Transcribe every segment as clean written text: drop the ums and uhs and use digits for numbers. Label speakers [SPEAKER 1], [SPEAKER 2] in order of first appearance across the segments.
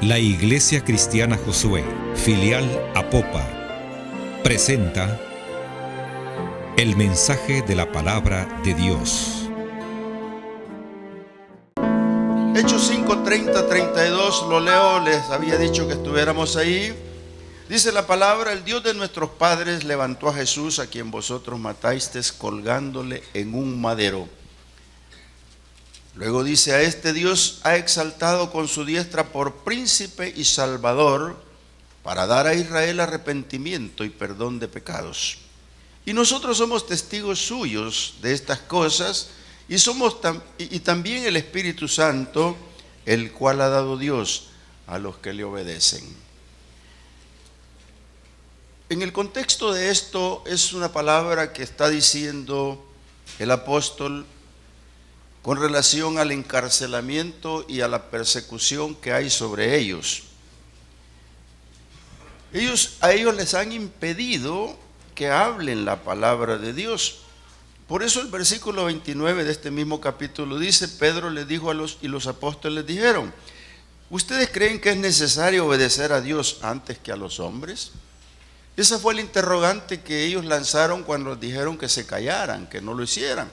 [SPEAKER 1] La Iglesia Cristiana Josué, filial Apopa, presenta el mensaje de la palabra de Dios.
[SPEAKER 2] Hechos 5, 30, 32, lo leo, les había dicho que estuviéramos ahí. Dice la palabra: el Dios de nuestros padres levantó a Jesús, a quien vosotros matasteis colgándole en un madero. Luego dice: a este Dios ha exaltado con su diestra por príncipe y salvador, para dar a Israel arrepentimiento y perdón de pecados. Y nosotros somos testigos suyos de estas cosas, y también el Espíritu Santo, el cual ha dado Dios a los que le obedecen. En el contexto de esto es una palabra que está diciendo el apóstol con relación al encarcelamiento y a la persecución que hay sobre ellos. A ellos les han impedido que hablen la palabra de Dios. Por eso el versículo 29 de este mismo capítulo dice: Pedro les dijo y los apóstoles dijeron: ¿ustedes creen que es necesario obedecer a Dios antes que a los hombres? Esa fue el interrogante que ellos lanzaron cuando les dijeron que se callaran, que no lo hicieran.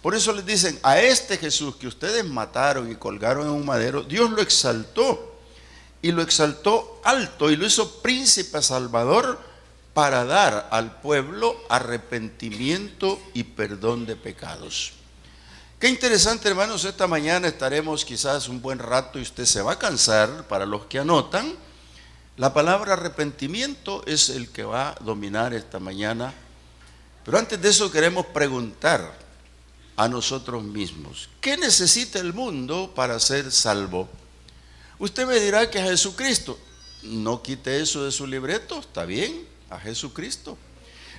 [SPEAKER 2] Por eso les dicen: a este Jesús que ustedes mataron y colgaron en un madero, Dios lo exaltó, y lo exaltó alto, y lo hizo príncipe salvador, para dar al pueblo arrepentimiento y perdón de pecados. Qué interesante, hermanos. Esta mañana estaremos quizás un buen rato y usted se va a cansar. Para los que anotan, la palabra arrepentimiento es el que va a dominar esta mañana. Pero antes de eso queremos preguntar a nosotros mismos: ¿qué necesita el mundo para ser salvo? Usted me dirá que a Jesucristo. No quite eso de su libreto, está bien, a Jesucristo.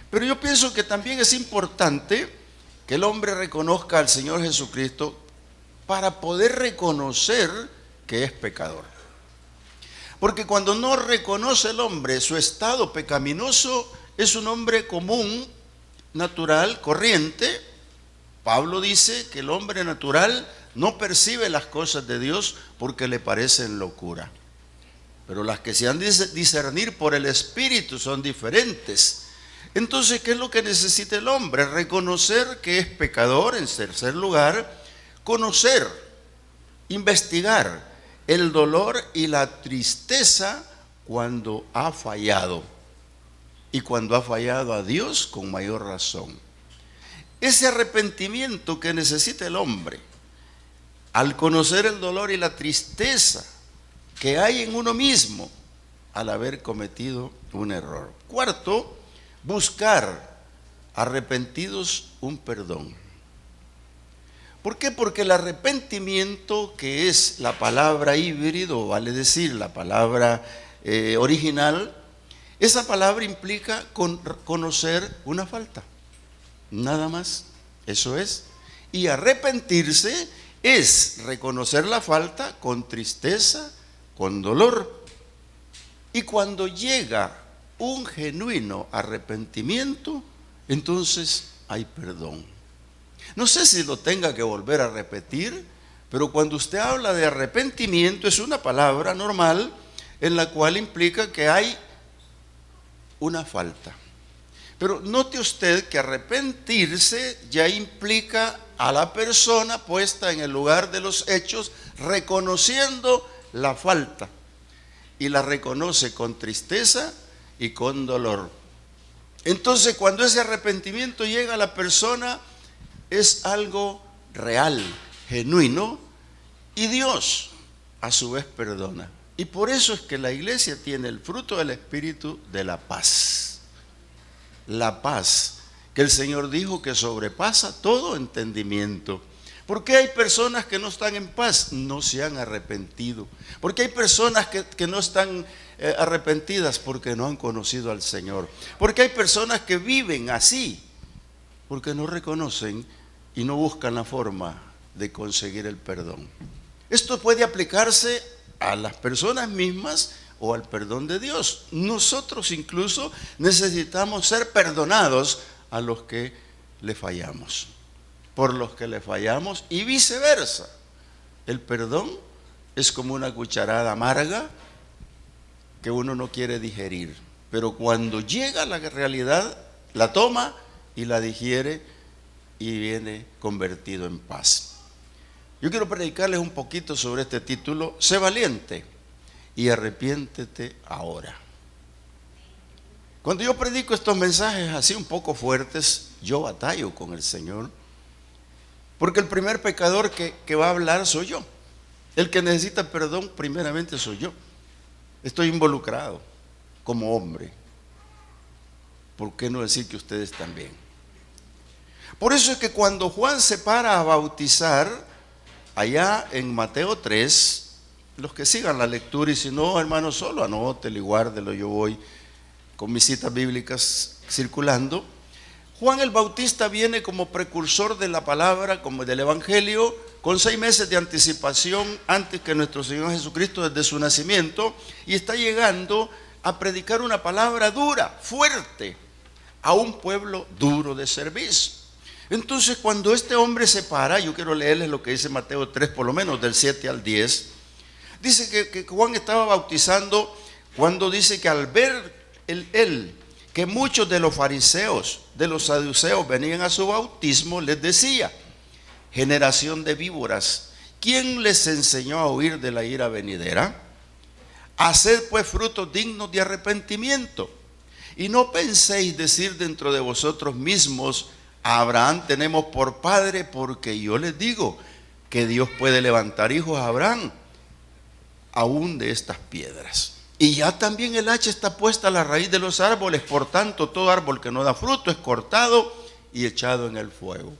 [SPEAKER 2] Pero yo pienso que también es importante que el hombre reconozca al Señor Jesucristo para poder reconocer que es pecador. Porque cuando no reconoce el hombre su estado pecaminoso, es un hombre común, natural, corriente. Pablo dice que el hombre natural no percibe las cosas de Dios porque le parecen locura. Pero las que se han de discernir por el Espíritu son diferentes. Entonces, ¿qué es lo que necesita el hombre? Reconocer que es pecador. En tercer lugar, conocer, investigar el dolor y la tristeza cuando ha fallado. Y cuando ha fallado a Dios, con mayor razón. Ese arrepentimiento que necesita el hombre, al conocer el dolor y la tristeza que hay en uno mismo al haber cometido un error. Cuarto, buscar arrepentidos un perdón. ¿Por qué? Porque el arrepentimiento, que es la palabra híbrido, vale decir la palabra original, esa palabra implica conocer una falta. Nada más, eso es. Y arrepentirse es reconocer la falta con tristeza, con dolor. Y cuando llega un genuino arrepentimiento, entonces hay perdón. No sé si lo tenga que volver a repetir, pero cuando usted habla de arrepentimiento es una palabra normal en la cual implica que hay una falta. Pero note usted que arrepentirse ya implica a la persona puesta en el lugar de los hechos, reconociendo la falta, y la reconoce con tristeza y con dolor. Entonces, cuando ese arrepentimiento llega a la persona, es algo real, genuino, y Dios a su vez perdona. Y por eso es que la iglesia tiene el fruto del Espíritu de la paz. La paz que el Señor dijo que sobrepasa todo entendimiento. ¿Por qué hay personas que no están en paz? No se han arrepentido. ¿Por qué hay personas que no están arrepentidas? Porque no han conocido al Señor. ¿Por qué hay personas que viven así? Porque no reconocen y no buscan la forma de conseguir el perdón. Esto puede aplicarse a las personas mismas o al perdón de Dios. Nosotros incluso necesitamos ser perdonados a los que le fallamos, por los que le fallamos, y viceversa. El perdón es como una cucharada amarga que uno no quiere digerir, pero cuando llega a la realidad, la toma y la digiere y viene convertido en paz. Yo quiero predicarles un poquito sobre este título: sé valiente y arrepiéntete ahora. Cuando yo predico estos mensajes así un poco fuertes, yo batallo con el Señor, porque el primer pecador que va a hablar soy yo. El que necesita perdón primeramente soy yo. Estoy involucrado como hombre. ¿Por qué no decir que ustedes también? Por eso es que cuando Juan se para a bautizar, allá en Mateo 3, los que sigan la lectura, y si no, hermano, solo anótelo y guárdelo, yo voy con mis citas bíblicas circulando. Juan el Bautista viene como precursor de la palabra, como del Evangelio, con 6 meses de anticipación antes que nuestro Señor Jesucristo, desde su nacimiento, y está llegando a predicar una palabra dura, fuerte, a un pueblo duro de servicio. Entonces, cuando este hombre se para, yo quiero leerles lo que dice Mateo 3, por lo menos del 7 al 10, dice que Juan estaba bautizando cuando dice que al ver él que muchos de los fariseos, de los saduceos venían a su bautismo, les decía: generación de víboras, ¿quién les enseñó a huir de la ira venidera? Haced pues frutos dignos de arrepentimiento, y no penséis decir dentro de vosotros mismos: a Abraham tenemos por padre, porque yo les digo que Dios puede levantar hijos a Abraham aún de estas piedras. Y ya también el hacha está puesta a la raíz de los árboles, por tanto todo árbol que no da fruto es cortado y echado en el fuego.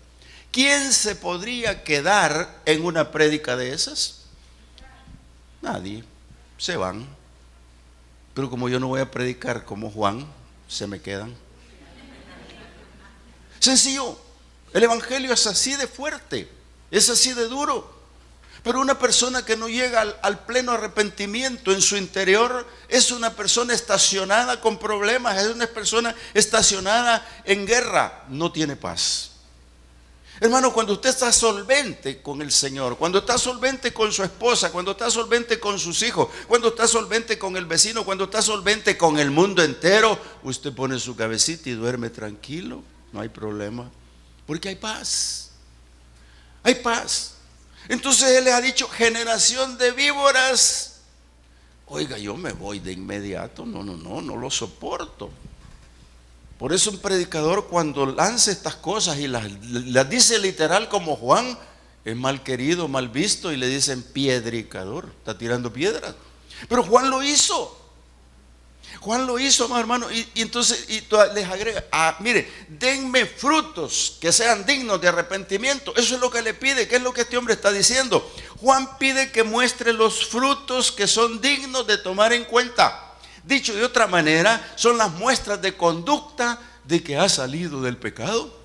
[SPEAKER 2] ¿Quién se podría quedar en una prédica de esas? Nadie, se van. Pero como yo no voy a predicar como Juan, se me quedan. Sencillo, el evangelio es así de fuerte, es así de duro. Pero una persona que no llega al pleno arrepentimiento en su interior es una persona estacionada con problemas, es una persona estacionada en guerra, no tiene paz. Hermano, cuando usted está solvente con el Señor, cuando está solvente con su esposa, cuando está solvente con sus hijos, cuando está solvente con el vecino, cuando está solvente con el mundo entero, usted pone su cabecita y duerme tranquilo, no hay problema, porque hay paz. Hay paz. Entonces Él les ha dicho: generación de víboras. Oiga, yo me voy de inmediato, no lo soporto. Por eso un predicador, cuando lanza estas cosas y las dice literal como Juan, es mal querido, mal visto, y le dicen piedricador, está tirando piedras. Pero Juan lo hizo. Juan lo hizo, hermano, y entonces les agrega: mire, denme frutos que sean dignos de arrepentimiento. Eso es lo que le pide. ¿Qué es lo que este hombre está diciendo? Juan pide que muestre los frutos que son dignos de tomar en cuenta. Dicho de otra manera, son las muestras de conducta de que ha salido del pecado.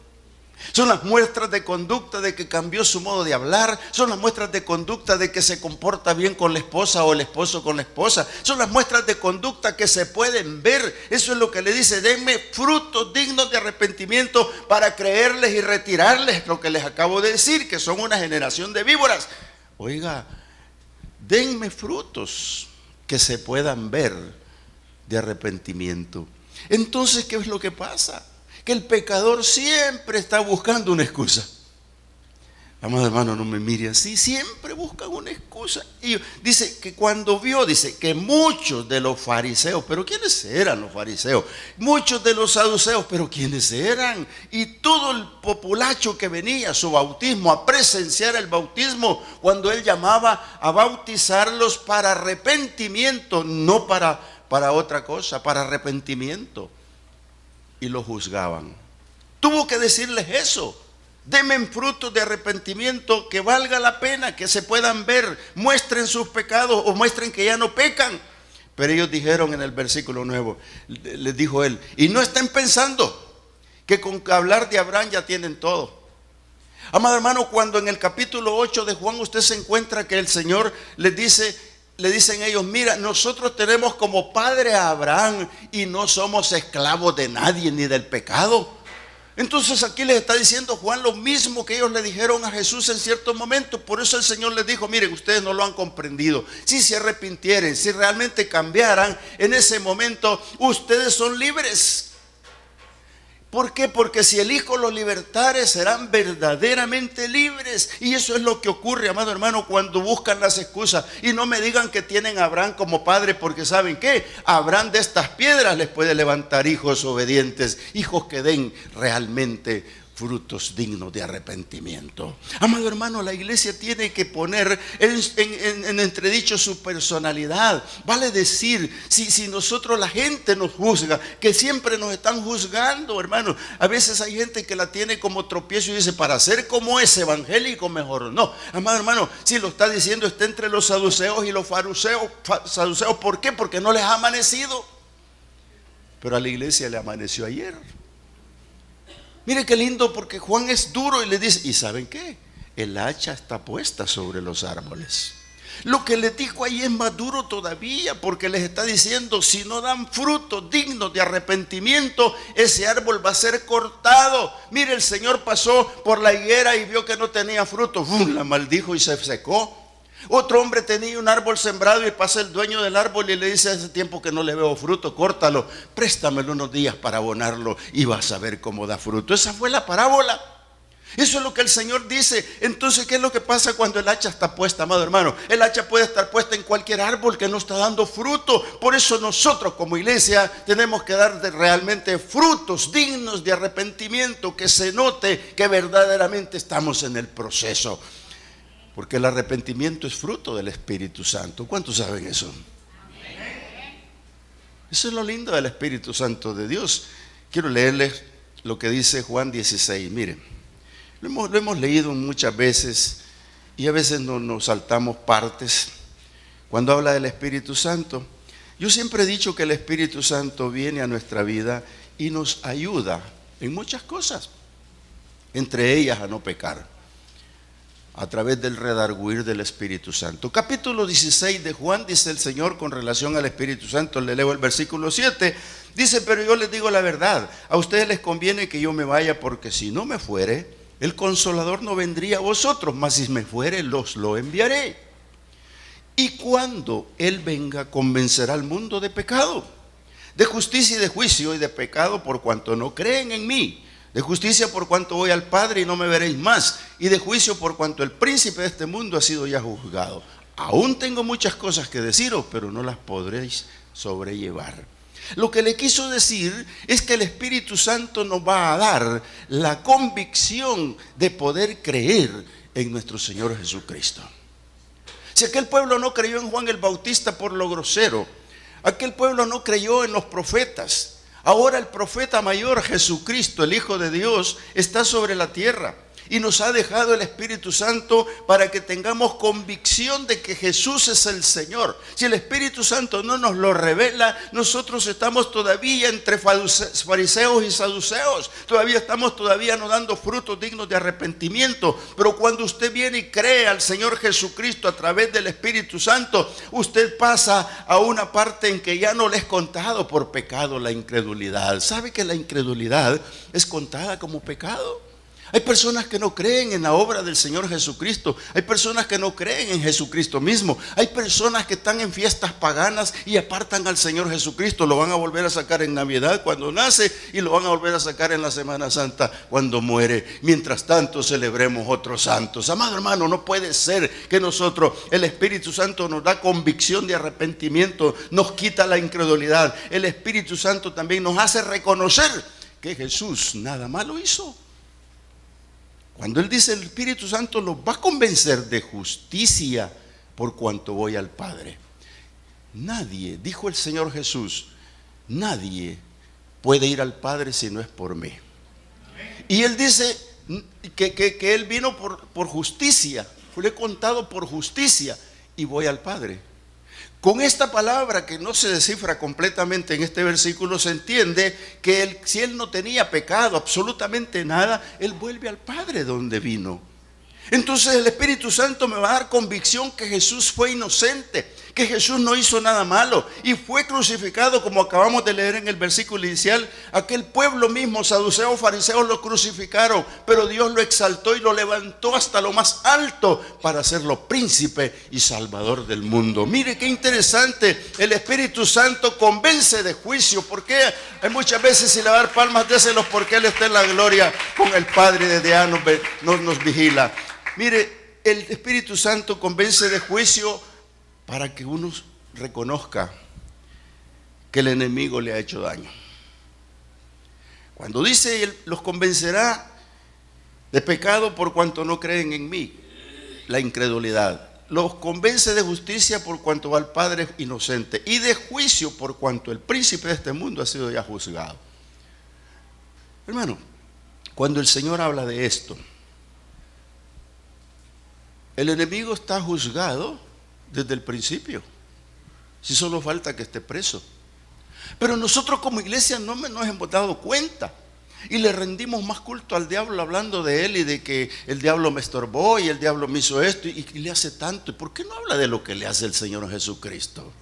[SPEAKER 2] Son las muestras de conducta de que cambió su modo de hablar. Son las muestras de conducta de que se comporta bien con la esposa o el esposo con la esposa. Son las muestras de conducta que se pueden ver. Eso es lo que le dice: denme frutos dignos de arrepentimiento para creerles y retirarles lo que les acabo de decir, que son una generación de víboras. Oiga, denme frutos que se puedan ver de arrepentimiento. Entonces, ¿qué es lo que pasa? Que el pecador siempre está buscando una excusa. Amado hermano, no me mire así, siempre buscan una excusa. Y dice que cuando vio, dice que muchos de los fariseos, pero ¿quiénes eran los fariseos? Muchos de los saduceos, pero ¿quiénes eran? Y todo el populacho que venía a su bautismo, a presenciar el bautismo, cuando él llamaba a bautizarlos para arrepentimiento, no para otra cosa, para arrepentimiento. Y lo juzgaban. Tuvo que decirles eso: denme frutos de arrepentimiento que valga la pena, que se puedan ver, muestren sus pecados o muestren que ya no pecan. Pero ellos dijeron en el versículo 9, les dijo él: y no estén pensando que con hablar de Abraham ya tienen todo. Amado hermano, cuando en el capítulo 8 de Juan usted se encuentra que el Señor les dice, le dicen ellos: mira, nosotros tenemos como padre a Abraham y no somos esclavos de nadie ni del pecado. Entonces aquí les está diciendo Juan lo mismo que ellos le dijeron a Jesús en cierto momento. Por eso el Señor les dijo: miren, ustedes no lo han comprendido. Si se arrepintieren, si realmente cambiaran, en ese momento ustedes son libres. ¿Por qué? Porque si el Hijo los libertare, serán verdaderamente libres. Y eso es lo que ocurre, amado hermano, cuando buscan las excusas. Y no me digan que tienen a Abraham como padre, porque ¿saben qué? Abraham de estas piedras les puede levantar hijos obedientes, hijos que den realmente frutos dignos de arrepentimiento. Amado hermano, la iglesia tiene que poner en entredicho su personalidad. Vale decir, si nosotros, la gente nos juzga, que siempre nos están juzgando, hermano. A veces hay gente que la tiene como tropiezo y dice: para ser como ese evangélico mejor no. Amado hermano, si lo está diciendo, está entre los saduceos y los saduceos. ¿Por qué? Porque no les ha amanecido. Pero a la iglesia le amaneció ayer. Mire qué lindo, porque Juan es duro y le dice: ¿y saben qué? El hacha está puesta sobre los árboles. Lo que les dijo ahí es más duro todavía, porque les está diciendo: si no dan frutos dignos de arrepentimiento, ese árbol va a ser cortado. Mire, el Señor pasó por la higuera y vio que no tenía fruto. La maldijo y se secó. Otro hombre tenía un árbol sembrado y pasa el dueño del árbol y le dice: hace tiempo que no le veo fruto, córtalo, préstamelo unos días para abonarlo y vas a ver cómo da fruto. Esa fue la parábola. Eso es lo que el Señor dice. Entonces, ¿qué es lo que pasa cuando el hacha está puesta, amado hermano? El hacha puede estar puesta en cualquier árbol que no está dando fruto. Por eso nosotros como iglesia tenemos que dar realmente frutos dignos de arrepentimiento, que se note que verdaderamente estamos en el proceso. Porque el arrepentimiento es fruto del Espíritu Santo. ¿Cuántos saben eso? Eso es lo lindo del Espíritu Santo de Dios. Quiero leerles lo que dice Juan 16. Miren, lo hemos leído muchas veces y a veces nos saltamos partes. Cuando habla del Espíritu Santo, yo siempre he dicho que el Espíritu Santo viene a nuestra vida y nos ayuda en muchas cosas, entre ellas a no pecar, a través del redarguir del Espíritu Santo. Capítulo 16 de Juan, dice el Señor con relación al Espíritu Santo. Le leo el versículo 7. Dice: pero yo les digo la verdad, a ustedes les conviene que yo me vaya, porque si no me fuere, el Consolador no vendría a vosotros, mas si me fuere, lo enviaré. Y cuando Él venga, convencerá al mundo de pecado, de justicia y de juicio. Y de pecado por cuanto no creen en mí, de justicia por cuanto voy al Padre y no me veréis más, y de juicio por cuanto el príncipe de este mundo ha sido ya juzgado. Aún tengo muchas cosas que deciros, pero no las podréis sobrellevar. Lo que le quiso decir es que el Espíritu Santo nos va a dar la convicción de poder creer en nuestro Señor Jesucristo. Si aquel pueblo no creyó en Juan el Bautista por lo grosero, aquel pueblo no creyó en los profetas, ahora el profeta mayor, Jesucristo, el Hijo de Dios, está sobre la tierra y nos ha dejado el Espíritu Santo para que tengamos convicción de que Jesús es el Señor. Si el Espíritu Santo no nos lo revela, nosotros estamos todavía entre fariseos y saduceos. Estamos todavía no dando frutos dignos de arrepentimiento. Pero cuando usted viene y cree al Señor Jesucristo a través del Espíritu Santo, usted pasa a una parte en que ya no le es contado por pecado la incredulidad. ¿Sabe que la incredulidad es contada como pecado? Hay personas que no creen en la obra del Señor Jesucristo. Hay personas que no creen en Jesucristo mismo. Hay personas que están en fiestas paganas y apartan al Señor Jesucristo. Lo van a volver a sacar en Navidad cuando nace y lo van a volver a sacar en la Semana Santa cuando muere. Mientras tanto celebremos otros santos. Amado hermano, no puede ser que nosotros, el Espíritu Santo nos da convicción de arrepentimiento, nos quita la incredulidad. El Espíritu Santo también nos hace reconocer que Jesús nada malo hizo. Cuando Él dice: el Espíritu Santo los va a convencer de justicia por cuanto voy al Padre. Nadie, dijo el Señor Jesús, nadie puede ir al Padre si no es por mí. Y Él dice que Él vino por justicia, fue contado por justicia y voy al Padre. Con esta palabra, que no se descifra completamente en este versículo, se entiende que si Él no tenía pecado, absolutamente nada, Él vuelve al Padre donde vino. Entonces el Espíritu Santo me va a dar convicción que Jesús fue inocente, que Jesús no hizo nada malo y fue crucificado, como acabamos de leer en el versículo inicial. Aquel pueblo mismo, saduceos, fariseos, lo crucificaron, pero Dios lo exaltó y lo levantó hasta lo más alto para hacerlo príncipe y salvador del mundo. Mire qué interesante, el Espíritu Santo convence de juicio. ¿Por qué? Hay muchas veces, si le va a dar palmas, déselos, porque Él está en la gloria con el Padre, desde allá nos vigila. Mire, el Espíritu Santo convence de juicio para que uno reconozca que el enemigo le ha hecho daño. Cuando dice Él los convencerá de pecado por cuanto no creen en mí, la incredulidad. Los convence de justicia por cuanto al Padre es inocente, y de juicio por cuanto el príncipe de este mundo ha sido ya juzgado. Hermano, cuando el Señor habla de esto, el enemigo está juzgado desde el principio, si solo falta que esté preso. Pero nosotros como iglesia no nos hemos dado cuenta y le rendimos más culto al diablo, hablando de él y de que el diablo me estorbó y el diablo me hizo esto y le hace tanto. ¿Y por qué no habla de lo que le hace el Señor Jesucristo?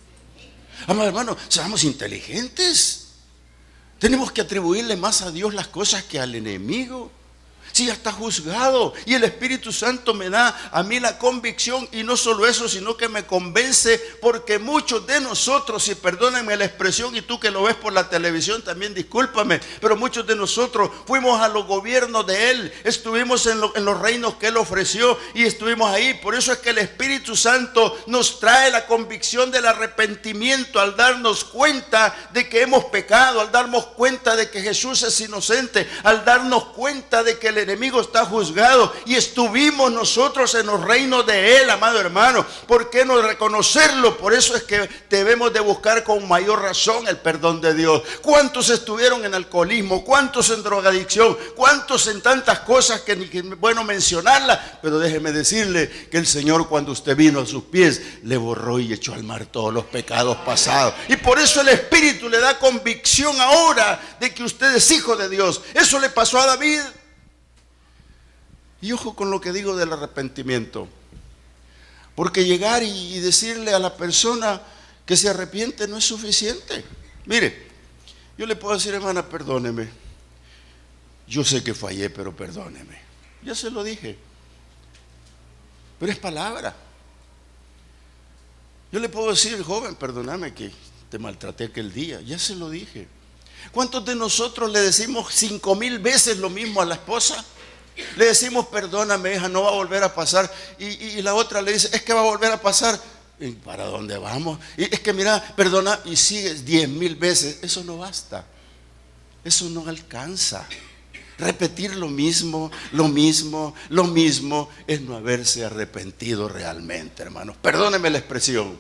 [SPEAKER 2] Amados hermanos, seamos inteligentes. Tenemos que atribuirle más a Dios las cosas que al enemigo. Si ya está juzgado, y el Espíritu Santo me da a mí la convicción, y no solo eso, sino que me convence, porque muchos de nosotros, y perdónenme la expresión, y tú que lo ves por la televisión también discúlpame, pero muchos de nosotros fuimos a los gobiernos de Él, estuvimos en los reinos que Él ofreció y estuvimos ahí. Por eso es que el Espíritu Santo nos trae la convicción del arrepentimiento, al darnos cuenta de que hemos pecado, al darnos cuenta de que Jesús es inocente, al darnos cuenta de que el enemigo está juzgado, y estuvimos nosotros en los reinos de Él, amado hermano. ¿Por qué no reconocerlo? Por eso es que debemos de buscar con mayor razón el perdón de Dios. ¿Cuántos estuvieron en alcoholismo? ¿Cuántos en drogadicción? ¿Cuántos en tantas cosas que ni es bueno mencionarlas? Pero déjeme decirle que el Señor, cuando usted vino a sus pies, le borró y echó al mar todos los pecados pasados. Y por eso el Espíritu le da convicción ahora de que usted es hijo de Dios. Eso le pasó a David. Y ojo con lo que digo del arrepentimiento, porque llegar y decirle a la persona que se arrepiente no es suficiente. Mire, yo le puedo decir, hermana, perdóneme, yo sé que fallé, pero perdóneme. Ya se lo dije, pero es palabra. Yo le puedo decir, joven, perdóname que te maltraté aquel día. Ya se lo dije. ¿Cuántos de nosotros le decimos 5,000 veces lo mismo a la esposa? Le decimos, perdóname, hija, no va a volver a pasar. Y la otra le dice, es que va a volver a pasar. ¿Y para dónde vamos? Y es que mira, perdona, y sigues 10,000 veces. Eso no basta. Eso no alcanza. Repetir lo mismo es no haberse arrepentido realmente, hermanos. Perdóneme la expresión.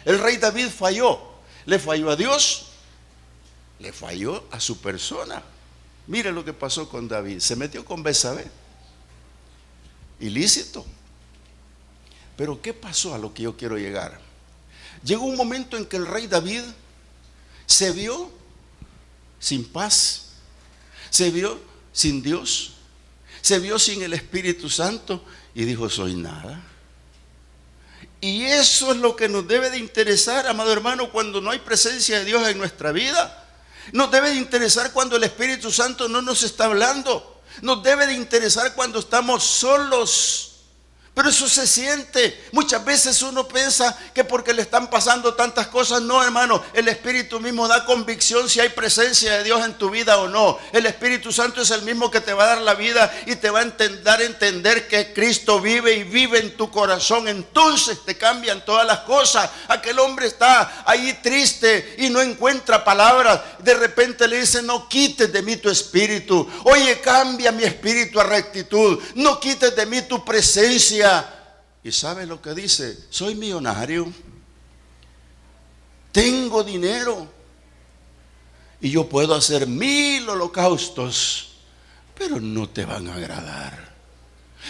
[SPEAKER 2] El rey David falló. Le falló a Dios, le falló a su persona. Mire lo que pasó con David. Se metió con Betsabé. Ilícito. Pero ¿qué pasó? A lo que yo quiero llegar. Llegó un momento en que el rey David se vio sin paz, se vio sin Dios, se vio sin el Espíritu Santo y dijo, soy nada. Y eso es lo que nos debe de interesar, amado hermano, cuando no hay presencia de Dios en nuestra vida. Nos debe de interesar cuando el Espíritu Santo no nos está hablando. Nos debe de interesar cuando estamos solos. Pero eso se siente. Muchas veces uno piensa que porque le están pasando tantas cosas. No, hermano, el Espíritu mismo da convicción si hay presencia de Dios en tu vida o no. El Espíritu Santo es el mismo que te va a dar la vida y te va a dar a entender que Cristo vive y vive en tu corazón. Entonces te cambian todas las cosas. Aquel hombre está ahí triste y no encuentra palabras. De repente le dice, no quites de mí tu espíritu. Oye, cambia mi espíritu a rectitud. No quites de mí tu presencia. ¿Y sabe lo que dice? Soy millonario, tengo dinero y yo puedo hacer 1000 holocaustos, pero no te van a agradar.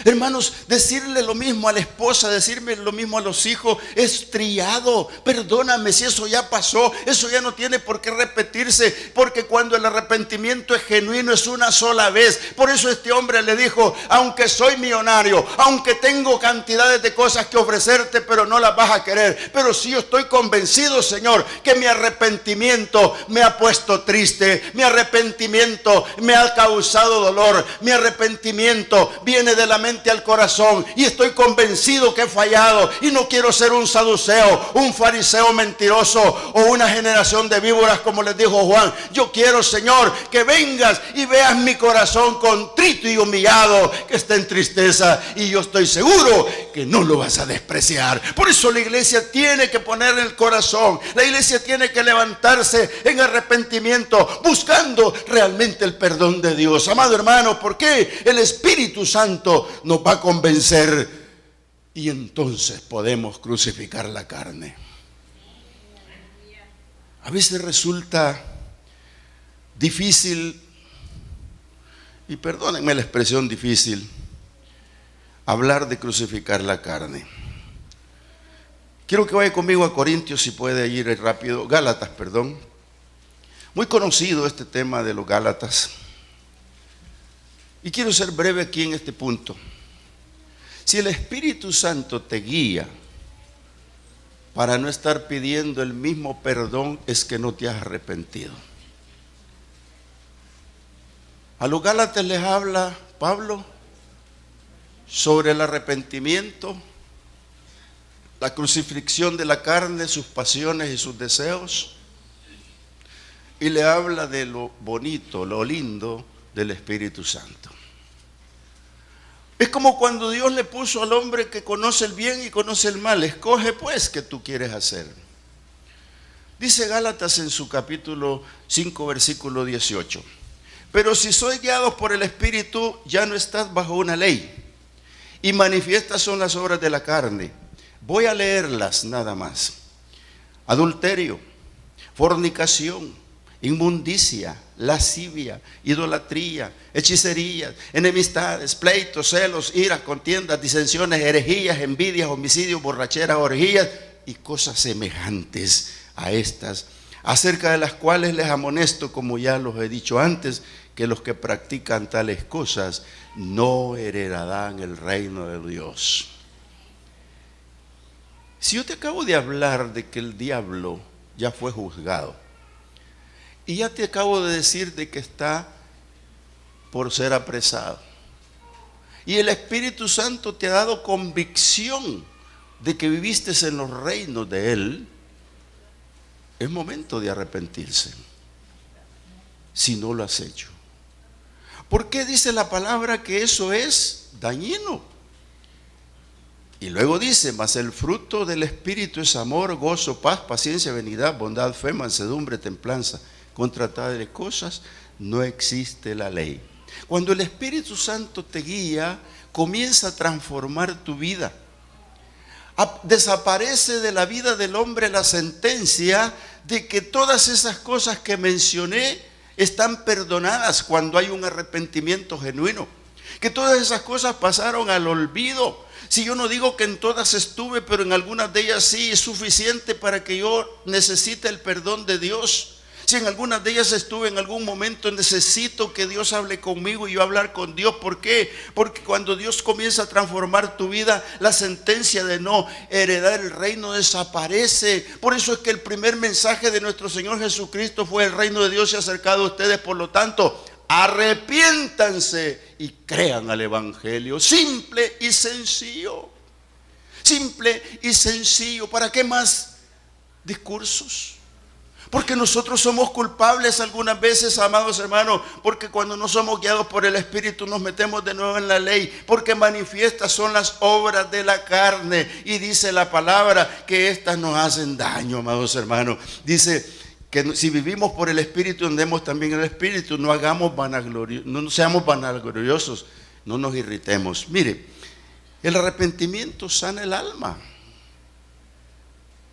[SPEAKER 2] Hermanos, decirle lo mismo a la esposa, decirme lo mismo a los hijos, es trillado. Perdóname si eso ya pasó, eso ya no tiene por qué repetirse, porque cuando el arrepentimiento es genuino es una sola vez. Por eso este hombre le dijo: aunque soy millonario, aunque tengo cantidades de cosas que ofrecerte, pero no las vas a querer, pero sí yo estoy convencido, Señor, que mi arrepentimiento me ha puesto triste, mi arrepentimiento me ha causado dolor, mi arrepentimiento viene de la mente al corazón, y estoy convencido que he fallado, y no quiero ser un saduceo, un fariseo mentiroso, o una generación de víboras, como les dijo Juan. Yo quiero, Señor, que vengas y veas mi corazón contrito y humillado, que está en tristeza, y yo estoy seguro que no lo vas a despreciar. Por eso la iglesia tiene que poner el corazón, la iglesia tiene que levantarse en arrepentimiento, buscando realmente el perdón de Dios. Amado hermano, ¿por qué? El Espíritu Santo nos va a convencer, y entonces podemos crucificar la carne. A veces resulta difícil, y perdónenme la expresión difícil, hablar de crucificar la carne. Quiero que vaya conmigo a Corintios, si puede ir rápido, Gálatas, perdón. Muy conocido este tema de los Gálatas. Y quiero ser breve aquí en este punto. Si el Espíritu Santo te guía para no estar pidiendo el mismo perdón, es que no te has arrepentido. A los Gálatas les habla Pablo sobre el arrepentimiento, la crucifixión de la carne, sus pasiones y sus deseos, y le habla de lo bonito, lo lindo del Espíritu Santo. Es como cuando Dios le puso al hombre que conoce el bien y conoce el mal: escoge pues qué tú quieres hacer. Dice Gálatas en su capítulo 5, versículo 18: pero si sois guiados por el Espíritu, ya no estás bajo una ley, y manifiestas son las obras de la carne. Voy a leerlas nada más: adulterio, fornicación, inmundicia, lascivia, idolatría, hechicería, enemistades, pleitos, celos, iras, contiendas, disensiones, herejías, envidias, homicidios, borracheras, orgías y cosas semejantes a estas, acerca de las cuales les amonesto, como ya los he dicho antes, que los que practican tales cosas no heredarán el reino de Dios. Si yo te acabo de hablar de que el diablo ya fue juzgado, y ya te acabo de decir de que está por ser apresado, y el Espíritu Santo te ha dado convicción de que viviste en los reinos de Él, es momento de arrepentirse si no lo has hecho. ¿Por qué dice la palabra que eso es dañino? Y luego dice: mas el fruto del Espíritu es amor, gozo, paz, paciencia, benignidad, bondad, fe, mansedumbre, templanza. Contra tales cosas no existe la ley. Cuando el Espíritu Santo te guía, comienza a transformar tu vida. Desaparece de la vida del hombre la sentencia de que todas esas cosas que mencioné están perdonadas cuando hay un arrepentimiento genuino, que todas esas cosas pasaron al olvido. Si yo no digo que en todas estuve, pero en algunas de ellas sí, es suficiente para que yo necesite el perdón de Dios. Si en algunas de ellas estuve en algún momento, necesito que Dios hable conmigo y yo hablar con Dios. ¿Por qué? Porque cuando Dios comienza a transformar tu vida, la sentencia de no heredar el reino desaparece. Por eso es que el primer mensaje de nuestro Señor Jesucristo fue: el reino de Dios se ha acercado a ustedes, por lo tanto, arrepiéntanse y crean al Evangelio. Simple y sencillo. Simple y sencillo. ¿Para qué más discursos? Porque nosotros somos culpables algunas veces, amados hermanos, porque cuando no somos guiados por el Espíritu nos metemos de nuevo en la ley, porque manifiestas son las obras de la carne, y dice la palabra que estas nos hacen daño, amados hermanos. Dice que si vivimos por el Espíritu, andemos también en el Espíritu. No seamos vanagloriosos, no nos irritemos. Mire, el arrepentimiento sana el alma,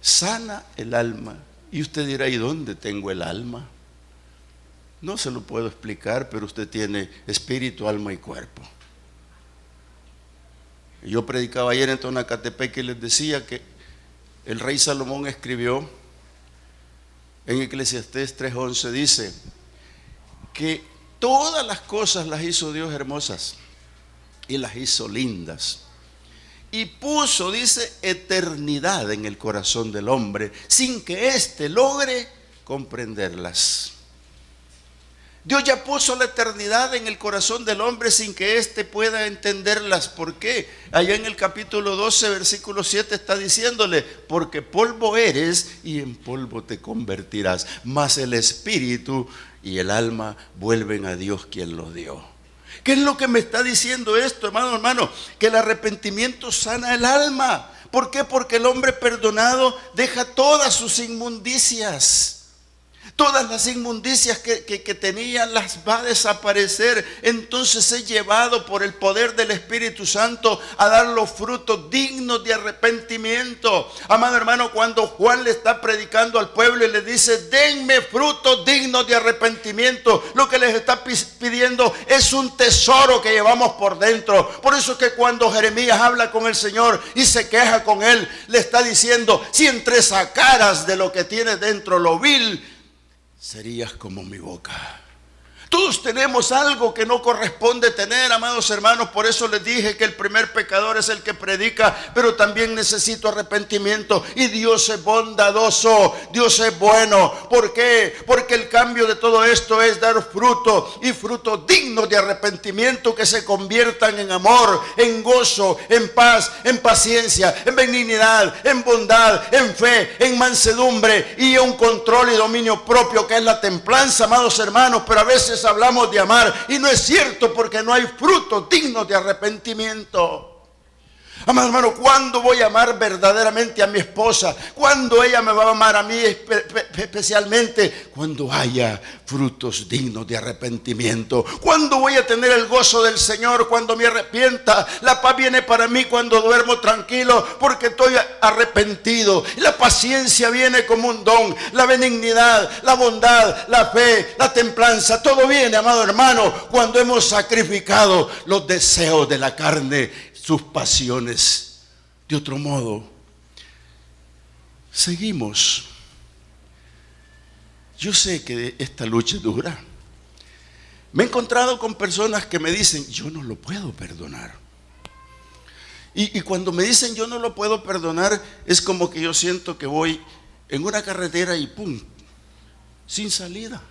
[SPEAKER 2] sana el alma. Y usted dirá: ¿y dónde tengo el alma? No se lo puedo explicar, pero usted tiene espíritu, alma y cuerpo. Yo predicaba ayer en Tonacatepec y les decía que el rey Salomón escribió en Eclesiastés 3:11, dice que todas las cosas las hizo Dios hermosas y las hizo lindas. Y puso, dice, eternidad en el corazón del hombre sin que éste logre comprenderlas. Dios ya puso la eternidad en el corazón del hombre sin que éste pueda entenderlas. ¿Por qué? Allá en el capítulo 12, versículo 7 está diciéndole: porque polvo eres y en polvo te convertirás, mas el espíritu y el alma vuelven a Dios quien los dio. ¿Qué es lo que me está diciendo esto, hermano? Que el arrepentimiento sana el alma. ¿Por qué? Porque el hombre perdonado deja todas sus inmundicias. Todas las inmundicias que tenía las va a desaparecer. Entonces es llevado por el poder del Espíritu Santo a dar los frutos dignos de arrepentimiento. Amado hermano, cuando Juan le está predicando al pueblo y le dice: denme frutos dignos de arrepentimiento, lo que les está pidiendo es un tesoro que llevamos por dentro. Por eso es que cuando Jeremías habla con el Señor y se queja con él, le está diciendo: si entresacaras de lo que tienes dentro lo vil, serías como mi boca. Todos tenemos algo que no corresponde tener, amados hermanos. Por eso les dije que el primer pecador es el que predica, pero también necesito arrepentimiento. Y Dios es bondadoso, Dios es bueno. ¿Por qué? Porque el cambio de todo esto es dar fruto, y frutos dignos de arrepentimiento que se conviertan en amor, en gozo, en paz, en paciencia, en benignidad, en bondad, en fe, en mansedumbre y en un control y dominio propio, que es la templanza, amados hermanos. Pero a veces hablamos de amar y no es cierto, porque no hay frutos dignos de arrepentimiento. Amado hermano, ¿cuándo voy a amar verdaderamente a mi esposa? ¿Cuándo ella me va a amar a mí especialmente? Cuando haya frutos dignos de arrepentimiento. ¿Cuándo voy a tener el gozo del Señor? Cuando me arrepienta. La paz viene para mí cuando duermo tranquilo, porque estoy arrepentido. La paciencia viene como un don. La benignidad, la bondad, la fe, la templanza, todo viene, amado hermano, cuando hemos sacrificado los deseos de la carne, sus pasiones. De otro modo, seguimos. Yo sé que esta lucha es dura. Me he encontrado con personas que me dicen: yo no lo puedo perdonar. Y cuando me dicen yo no lo puedo perdonar, es como que yo siento que voy en una carretera y ¡pum!, sin salida.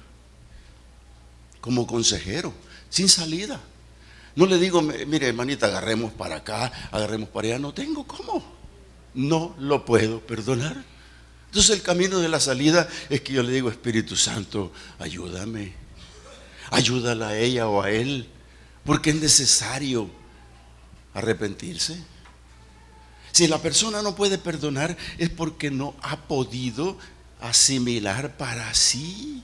[SPEAKER 2] Como consejero, sin salida. No le digo: mire, hermanita, agarremos para acá, agarremos para allá. No tengo cómo. No lo puedo perdonar. Entonces el camino de la salida es que yo le digo: Espíritu Santo, ayúdame. Ayúdala a ella o a él, porque es necesario arrepentirse. Si la persona no puede perdonar, es porque no ha podido asimilar para sí.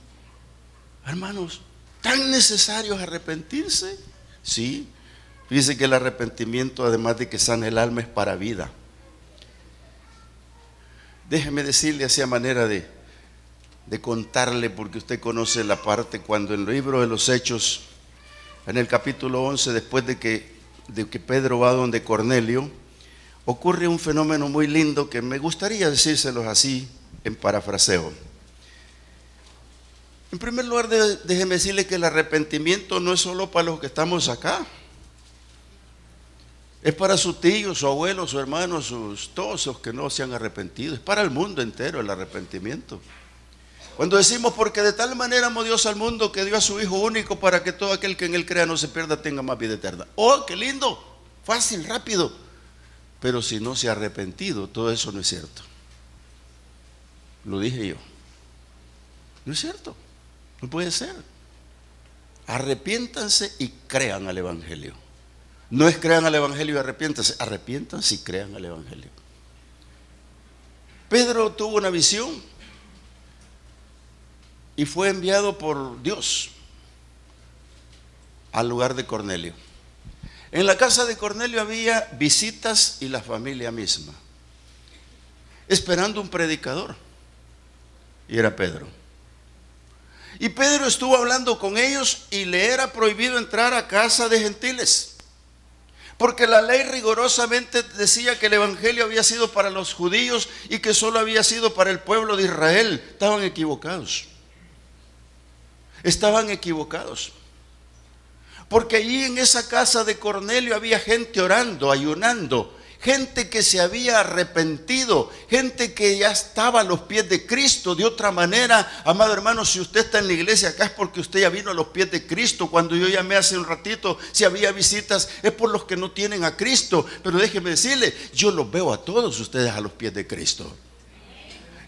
[SPEAKER 2] Hermanos, ¿tan necesario es arrepentirse? Sí. Fíjese que el arrepentimiento, además de que sana el alma, es para vida. Déjeme decirle así a manera de contarle, porque usted conoce la parte cuando en el libro de los Hechos, en el capítulo 11, después de que Pedro va donde Cornelio, ocurre un fenómeno muy lindo que me gustaría decírselos así en parafraseo. En primer lugar, déjeme decirle que el arrepentimiento no es solo para los que estamos acá. Es para su tío, su abuelo, su hermano, todos los que no se han arrepentido. Es para el mundo entero el arrepentimiento. Cuando decimos: porque de tal manera amó Dios al mundo que dio a su Hijo único para que todo aquel que en él crea no se pierda, tenga más vida eterna. ¡Oh, qué lindo! Fácil, rápido. Pero si no se ha arrepentido, todo eso no es cierto. Lo dije yo. No es cierto. No puede ser. Arrepiéntanse y crean al Evangelio. No es crean al Evangelio y arrepiéntanse. Arrepiéntanse y crean al Evangelio. Pedro tuvo una visión y fue enviado por Dios al lugar de Cornelio. En la casa de Cornelio había visitas y la familia misma, esperando un predicador, y era Pedro. Y Pedro estuvo hablando con ellos y le era prohibido entrar a casa de gentiles. porque la ley rigurosamente decía que el evangelio había sido para los judíos y que solo había sido para el pueblo de Israel. Estaban equivocados. Estaban equivocados. Porque allí en esa casa de Cornelio había gente orando, ayunando, gente que se había arrepentido, gente que ya estaba a los pies de Cristo. De otra manera, amado hermano, si usted está en la iglesia acá es porque usted ya vino a los pies de Cristo. Cuando yo llamé hace un ratito, si había visitas, es por los que no tienen a Cristo. Pero déjeme decirle, yo los veo a todos ustedes a los pies de Cristo.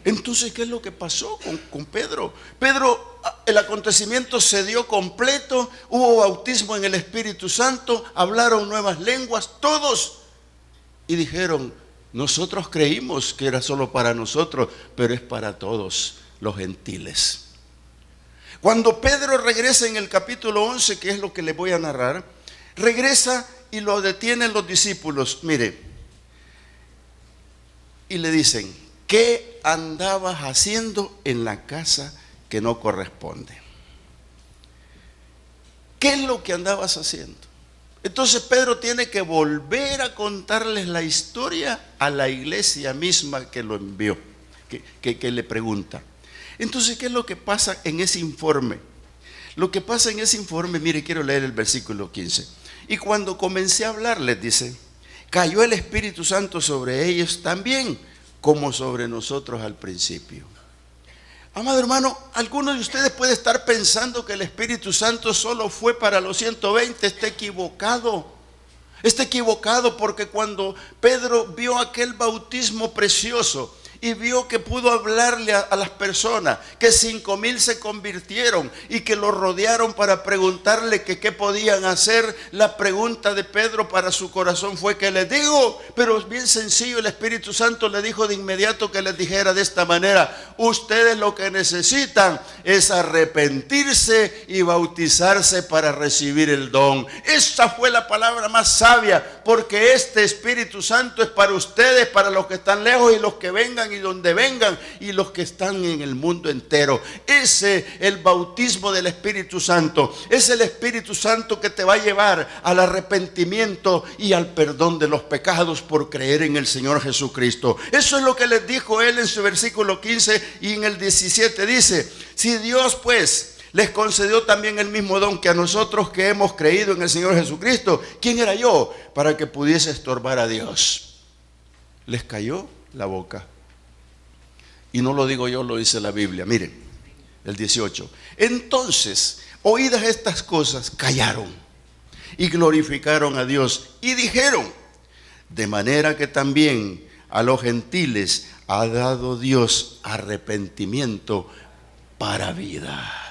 [SPEAKER 2] Entonces, ¿qué es lo que pasó con Pedro? Pedro, el acontecimiento se dio completo, hubo bautismo en el Espíritu Santo, hablaron nuevas lenguas, todos. Y dijeron, nosotros creímos que era solo para nosotros, pero es para todos los gentiles. Cuando Pedro regresa en el capítulo 11, que es lo que les voy a narrar, regresa y lo detienen los discípulos, mire, y le dicen, ¿qué andabas haciendo en la casa que no corresponde? ¿Qué es lo que andabas haciendo? Entonces Pedro tiene que volver a contarles la historia a la iglesia misma que lo envió, que le pregunta. Entonces, ¿qué es lo que pasa en ese informe? Lo que pasa en ese informe, mire, quiero leer el versículo 15. Y cuando comencé a hablarles, dice, cayó el Espíritu Santo sobre ellos también, como sobre nosotros al principio. Amado hermano, algunos de ustedes pueden estar pensando que el Espíritu Santo solo fue para los 120. Está equivocado. Está equivocado, porque cuando Pedro vio aquel bautismo precioso y vio que pudo hablarle a las personas, que 5,000 se convirtieron y que lo rodearon para preguntarle que qué podían hacer, la pregunta de Pedro para su corazón fue: ¿qué les digo? Pero es bien sencillo, el Espíritu Santo le dijo de inmediato que les dijera de esta manera: ustedes lo que necesitan es arrepentirse y bautizarse para recibir el don. Esa fue la palabra más sabia, porque este Espíritu Santo es para ustedes, para los que están lejos y los que vengan y donde vengan, y los que están en el mundo entero. Ese, el bautismo del Espíritu Santo, es el Espíritu Santo que te va a llevar al arrepentimiento y al perdón de los pecados por creer en el Señor Jesucristo. Eso es lo que les dijo él en su versículo 15, y en el 17 dice: si Dios pues les concedió también el mismo don que a nosotros que hemos creído en el Señor Jesucristo, ¿quién era yo para que pudiese estorbar a Dios? Les cayó la boca. Y no lo digo yo, lo dice la Biblia. Miren, el 18. Entonces, oídas estas cosas, callaron y glorificaron a Dios y dijeron: de manera que también a los gentiles ha dado Dios arrepentimiento para vida.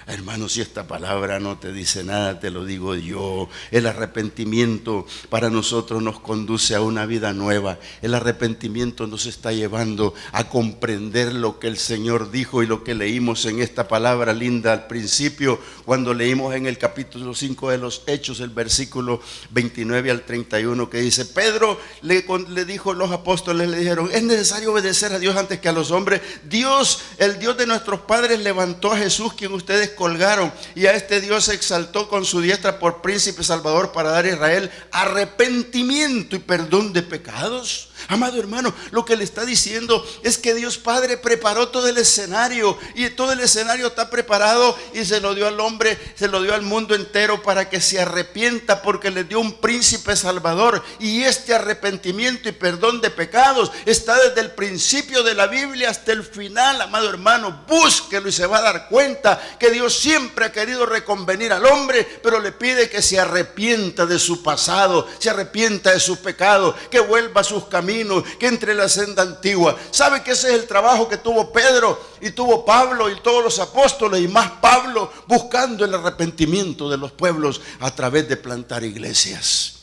[SPEAKER 2] Hermano, si esta palabra no te dice nada, te lo digo yo. El arrepentimiento para nosotros nos conduce a una vida nueva. El arrepentimiento nos está llevando a comprender lo que el Señor dijo y lo que leímos en esta palabra linda al principio, cuando leímos en el capítulo 5 de los Hechos, el versículo 29 al 31, que dice: Pedro le dijo a los apóstoles, le dijeron: es necesario obedecer a Dios antes que a los hombres. Dios, el Dios de nuestros padres, levantó a Jesús, quien ustedes colgaron, y a este Dios se exaltó con su diestra por príncipe salvador para dar a Israel arrepentimiento y perdón de pecados. Amado hermano, lo que le está diciendo es que Dios Padre preparó todo el escenario, y todo el escenario está preparado, y se lo dio al hombre, se lo dio al mundo entero para que se arrepienta, porque le dio un príncipe salvador. Y este arrepentimiento y perdón de pecados está desde el principio de la Biblia hasta el final. Amado hermano, búsquelo y se va a dar cuenta que Dios siempre ha querido reconvenir al hombre, pero le pide que se arrepienta de su pasado, se arrepienta de sus pecados, que vuelva a sus caminos, que entre en la senda antigua. ¿Sabe que ese es el trabajo que tuvo Pedro y tuvo Pablo y todos los apóstoles, y más Pablo, buscando el arrepentimiento de los pueblos a través de plantar iglesias?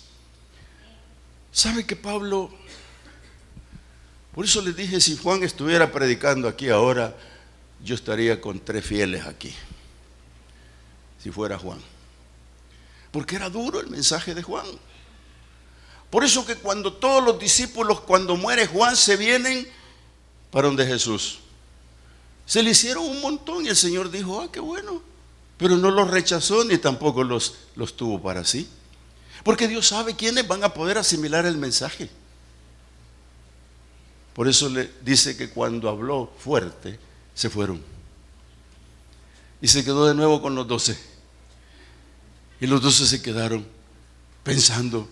[SPEAKER 2] ¿Sabe que Pablo? Por eso les dije, si Juan estuviera predicando aquí ahora, yo estaría con 3 fieles aquí, si fuera Juan, porque era duro el mensaje de Juan. Por eso que cuando todos los discípulos, cuando muere Juan, se vienen para donde Jesús, se le hicieron un montón, y el Señor dijo: qué bueno, pero no los rechazó ni tampoco los tuvo para sí. Porque Dios sabe quiénes van a poder asimilar el mensaje. Por eso le dice que cuando habló fuerte, se fueron. Y se quedó de nuevo con los 12. Y los 12 se quedaron pensando.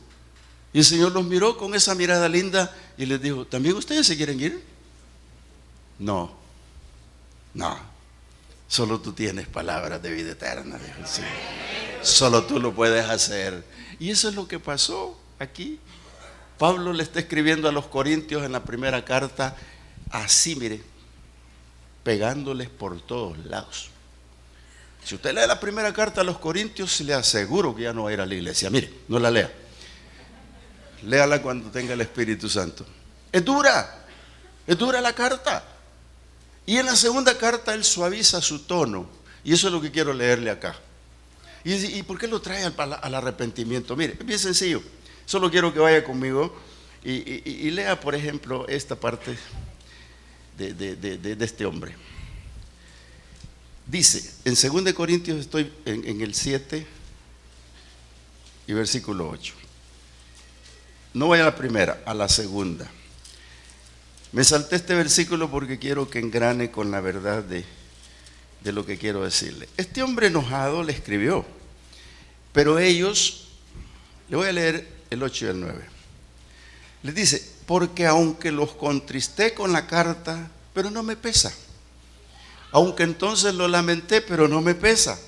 [SPEAKER 2] Y el Señor los miró con esa mirada linda y les dijo: ¿también ustedes se quieren ir? No, solo tú tienes palabras de vida eterna, dijo el Señor. Solo tú lo puedes hacer. Y eso es lo que pasó aquí. Pablo le está escribiendo a los corintios en la primera carta así, mire, pegándoles por todos lados. Si usted lee la primera carta a los corintios, le aseguro que ya no va a ir a la iglesia. Mire, no la lea. Léala cuando tenga el Espíritu Santo. Es dura la carta. Y en la segunda carta él suaviza su tono. Y eso es lo que quiero leerle acá. ¿Y por qué lo trae al arrepentimiento? Mire, es bien sencillo. Solo quiero que vaya conmigo y lea, por ejemplo, esta parte de este hombre. Dice, en 2 Corintios estoy en el 7 y versículo 8. No voy a la primera, a la segunda. Me salté este versículo porque quiero que engrane con la verdad de lo que quiero decirle. Este hombre enojado le escribió, pero ellos, le voy a leer el 8 y el 9. Les dice: porque aunque los contristé con la carta, pero no me pesa. Aunque entonces lo lamenté, pero no me pesa.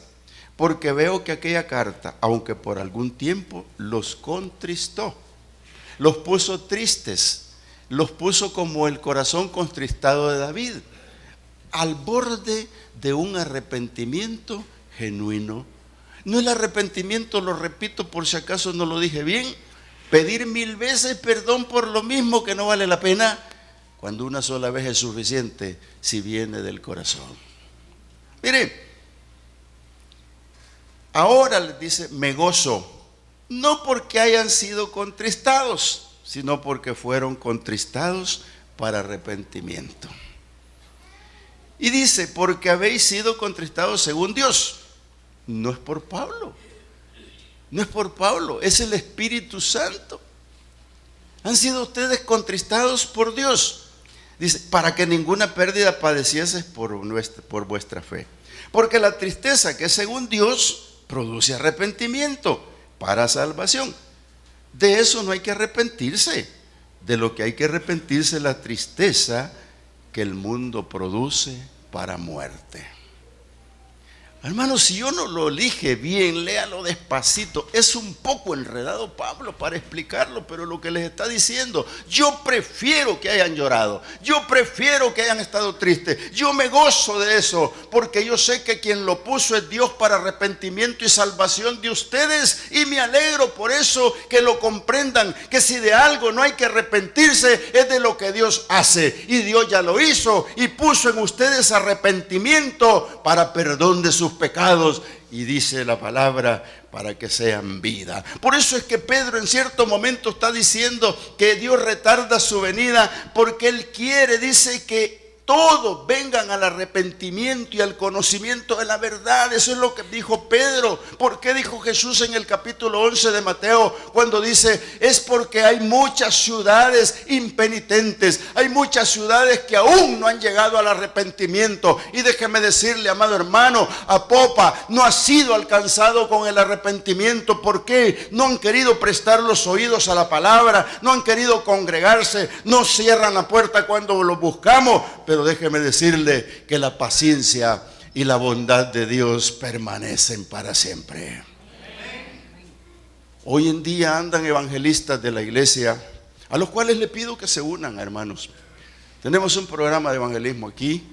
[SPEAKER 2] Porque veo que aquella carta, aunque por algún tiempo los contristó, los puso tristes, los puso como el corazón contristado de David, al borde de un arrepentimiento genuino. No el arrepentimiento, lo repito por si acaso no lo dije bien, pedir 1000 veces perdón por lo mismo que no vale la pena, cuando una sola vez es suficiente si viene del corazón. Mire, ahora les dice: me gozo, no porque hayan sido contristados, sino porque fueron contristados para arrepentimiento. Y dice: porque habéis sido contristados según Dios. No es por Pablo, es el Espíritu Santo. Han sido ustedes contristados por Dios. Dice: para que ninguna pérdida padecieses por vuestra fe. Porque la tristeza que es según Dios produce arrepentimiento para salvación. De eso no hay que arrepentirse. De lo que hay que arrepentirse es la tristeza que el mundo produce para muerte. Hermanos, si yo no lo elige bien, léalo despacito. Es un poco enredado Pablo para explicarlo, pero lo que les está diciendo: yo prefiero que hayan llorado, yo prefiero que hayan estado tristes, yo me gozo de eso, porque yo sé que quien lo puso es Dios para arrepentimiento y salvación de ustedes, y me alegro por eso, que lo comprendan, que si de algo no hay que arrepentirse, es de lo que Dios hace, y Dios ya lo hizo, y puso en ustedes arrepentimiento para perdón de sus pecados, y dice la palabra, para que sean vida. Por eso es que Pedro en cierto momento está diciendo que Dios retarda su venida, porque Él quiere, dice, que todos vengan al arrepentimiento y al conocimiento de la verdad. Eso es lo que dijo Pedro. ¿Por qué dijo Jesús en el capítulo 11 de Mateo, cuando dice: es porque hay muchas ciudades impenitentes, hay muchas ciudades que aún no han llegado al arrepentimiento? Y déjeme decirle, amado hermano, Apopa no ha sido alcanzado con el arrepentimiento. ¿Por qué? No han querido prestar los oídos a la palabra, no han querido congregarse, no cierran la puerta cuando lo buscamos. Pero déjeme decirle que la paciencia y la bondad de Dios permanecen para siempre. Hoy en día andan evangelistas de la iglesia, a los cuales le pido que se unan, hermanos. Tenemos un programa de evangelismo aquí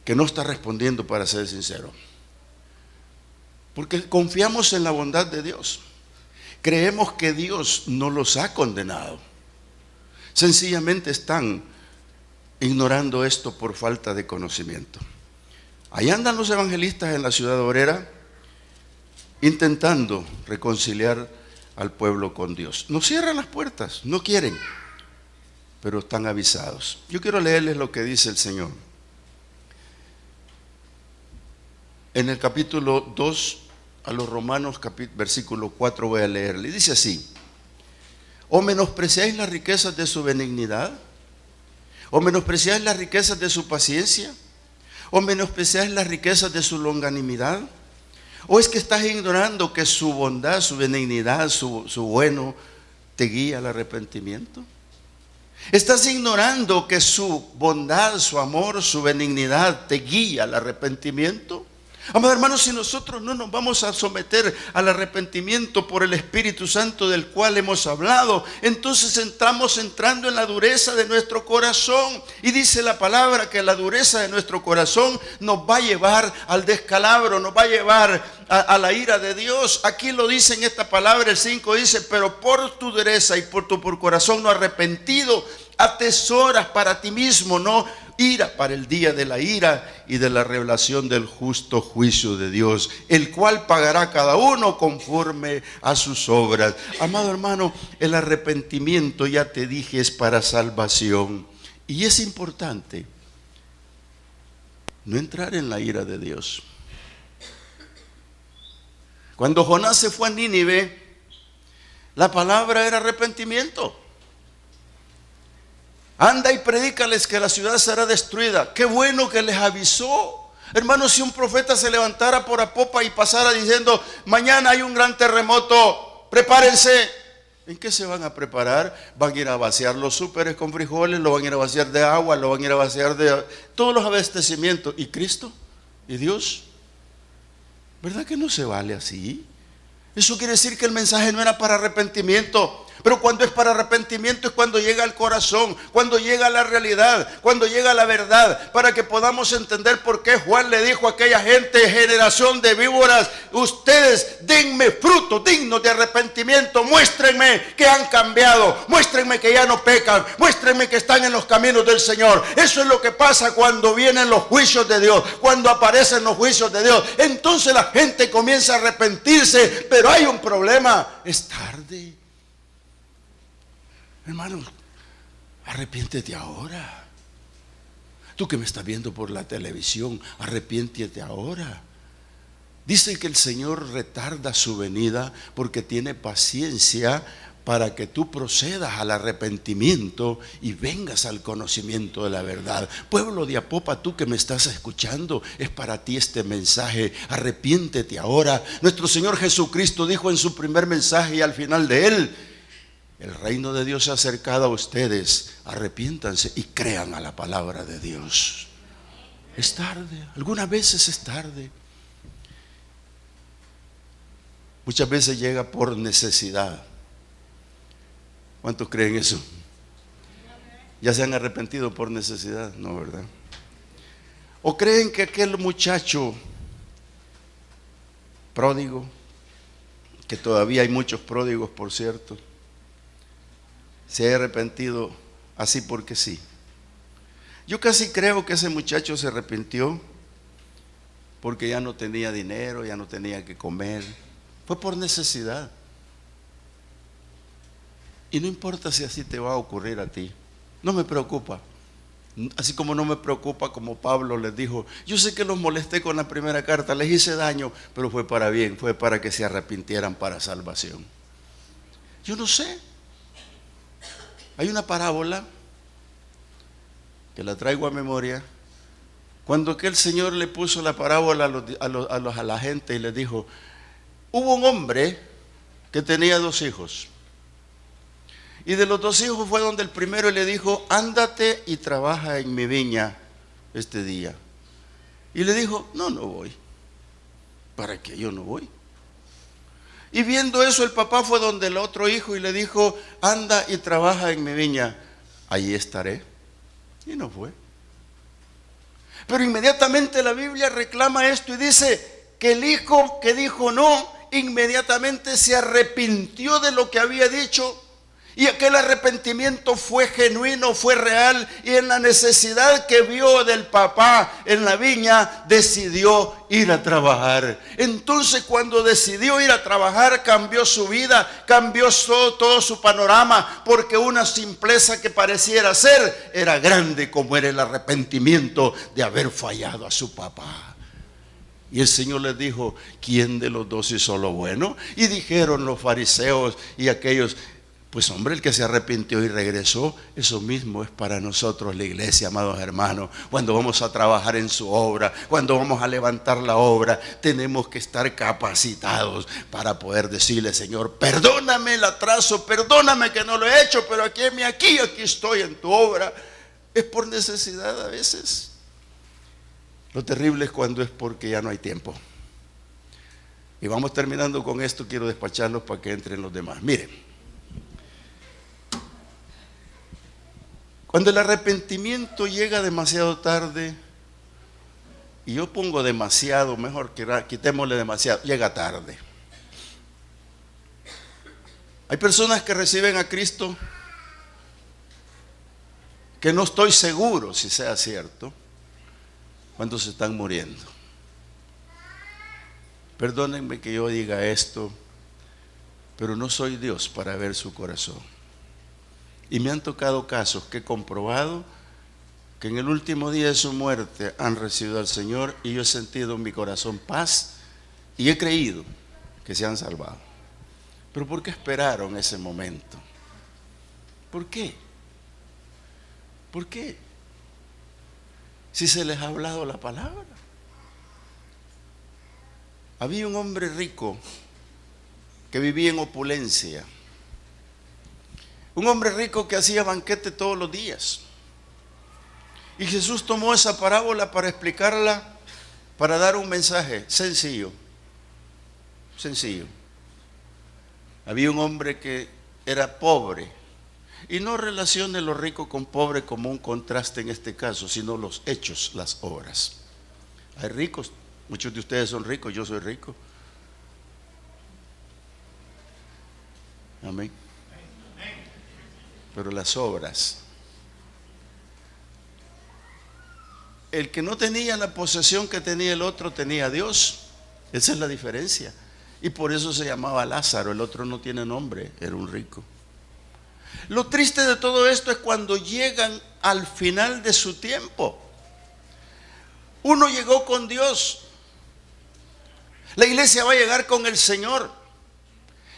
[SPEAKER 2] que no está respondiendo, para ser sincero, porque confiamos en la bondad de Dios. Creemos que Dios no los ha condenado. Sencillamente están ignorando esto por falta de conocimiento. Ahí andan los evangelistas en la ciudad obrera intentando reconciliar al pueblo con Dios. No cierran las puertas, no quieren, pero están avisados. Yo quiero leerles lo que dice el Señor en el capítulo 2, a los Romanos versículo 4 voy a leerle. Dice así: ¿o menospreciáis las riquezas de su benignidad? ¿O menospreciáis las riquezas de su paciencia? ¿O menospreciáis las riquezas de su longanimidad? ¿O es que estás ignorando que su bondad, su benignidad, su bueno te guía al arrepentimiento? ¿Estás ignorando que su bondad, su amor, su benignidad te guía al arrepentimiento? Amados hermanos, si nosotros no nos vamos a someter al arrepentimiento por el Espíritu Santo del cual hemos hablado, entonces estamos entrando en la dureza de nuestro corazón. Y dice la palabra que la dureza de nuestro corazón nos va a llevar al descalabro, nos va a llevar a la ira de Dios. Aquí lo dice en esta palabra, el 5 dice: pero por tu dureza y por tu corazón no arrepentido, atesoras para ti mismo, no ira para el día de la ira y de la revelación del justo juicio de Dios, el cual pagará cada uno conforme a sus obras. Amado hermano, el arrepentimiento, ya te dije, es para salvación. Y es importante no entrar en la ira de Dios. Cuando Jonás se fue a Nínive, la palabra era arrepentimiento. Anda y predícales que la ciudad será destruida. Qué bueno que les avisó. Hermanos, si un profeta se levantara por Apopa y pasara diciendo: mañana hay un gran terremoto, prepárense. ¿En qué se van a preparar? Van a ir a vaciar los súperes con frijoles, lo van a ir a vaciar de agua, lo van a ir a vaciar de todos los abastecimientos. ¿Y Cristo? ¿Y Dios? ¿Verdad que no se vale así? Eso quiere decir que el mensaje no era para arrepentimiento. Pero cuando es para arrepentimiento es cuando llega al corazón, cuando llega a la realidad, cuando llega a la verdad, para que podamos entender por qué Juan le dijo a aquella gente: generación de víboras, ustedes denme fruto digno de arrepentimiento, muéstrenme que han cambiado, muéstrenme que ya no pecan, muéstrenme que están en los caminos del Señor. Eso es lo que pasa cuando vienen los juicios de Dios, cuando aparecen los juicios de Dios. Entonces la gente comienza a arrepentirse, pero hay un problema: es tarde. Hermano, arrepiéntete ahora. Tú que me estás viendo por la televisión, arrepiéntete ahora. Dice que el Señor retarda su venida porque tiene paciencia para que tú procedas al arrepentimiento y vengas al conocimiento de la verdad. Pueblo de Apopa, tú que me estás escuchando, es para ti este mensaje: arrepiéntete ahora. Nuestro Señor Jesucristo dijo en su primer mensaje y al final de él: el reino de Dios se ha acercado a ustedes, arrepiéntanse y crean a la palabra de Dios. Es tarde, algunas veces es tarde. Muchas veces llega por necesidad. ¿Cuántos creen eso? ¿Ya se han arrepentido por necesidad? No, ¿verdad? ¿O creen que aquel muchacho pródigo, que todavía hay muchos pródigos, por cierto, se ha arrepentido así porque sí? Yo casi creo que ese muchacho se arrepintió porque ya no tenía dinero, ya no tenía que comer. Fue por necesidad. Y no importa si así te va a ocurrir a ti, no me preocupa. Así como no me preocupa, como Pablo les dijo: yo sé que los molesté con la primera carta, les hice daño, pero fue para bien, fue para que se arrepintieran para salvación. Yo no sé. Hay una parábola que la traigo a memoria, cuando que el Señor le puso la parábola a la gente y les dijo: hubo un hombre que tenía 2 hijos, y de los 2 hijos fue donde el primero y le dijo: ándate y trabaja en mi viña este día. Y le dijo: no voy. ¿Para qué yo no voy? Y viendo eso, el papá fue donde el otro hijo y le dijo: anda y trabaja en mi viña, allí estaré. Y no fue. Pero inmediatamente la Biblia reclama esto y dice que el hijo que dijo no, inmediatamente se arrepintió de lo que había dicho. Y aquel arrepentimiento fue genuino, fue real, y en la necesidad que vio del papá en la viña, decidió ir a trabajar. Entonces, cuando decidió ir a trabajar, cambió su vida, cambió todo su panorama, porque una simpleza que pareciera ser era grande como era el arrepentimiento de haber fallado a su papá. Y el Señor les dijo: ¿quién de los dos hizo lo bueno? Y dijeron los fariseos y aquellos: pues hombre, el que se arrepintió y regresó. Eso mismo es para nosotros la iglesia, amados hermanos. Cuando vamos a trabajar en su obra, cuando vamos a levantar la obra, tenemos que estar capacitados para poder decirle: Señor, perdóname el atraso, perdóname que no lo he hecho, pero aquí estoy en tu obra. Es por necesidad a veces. Lo terrible es cuando es porque ya no hay tiempo. Y vamos terminando con esto. Quiero despacharlos para que entren los demás. Miren, cuando el arrepentimiento llega demasiado tarde, y yo pongo demasiado, mejor quitémosle demasiado, llega tarde. Hay personas que reciben a Cristo que no estoy seguro si sea cierto, cuando se están muriendo. Perdónenme que yo diga esto, pero no soy Dios para ver su corazón. Y me han tocado casos que he comprobado que en el último día de su muerte han recibido al Señor, y yo he sentido en mi corazón paz y he creído que se han salvado. Pero ¿por qué esperaron ese momento? ¿Por qué? ¿Por qué? Si se les ha hablado la palabra. Había un hombre rico que vivía en opulencia. Un hombre rico que hacía banquete todos los días. Y Jesús tomó esa parábola para explicarla, para dar un mensaje sencillo. Sencillo. Había un hombre que era pobre. Y no relacione lo rico con pobre como un contraste en este caso, sino los hechos, las obras. Hay ricos, muchos de ustedes son ricos, yo soy rico. Amén. Pero las obras. El que no tenía la posesión que tenía el otro, tenía a Dios. Esa es la diferencia. Y por eso se llamaba Lázaro. El otro no tiene nombre, era un rico. Lo triste de todo esto es cuando llegan al final de su tiempo. Uno llegó con Dios. La iglesia va a llegar con el Señor.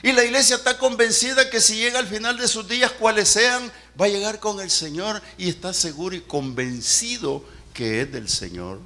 [SPEAKER 2] Y la iglesia está convencida que si llega al final de sus días, cuales sean, va a llegar con el Señor, y está seguro y convencido que es del Señor.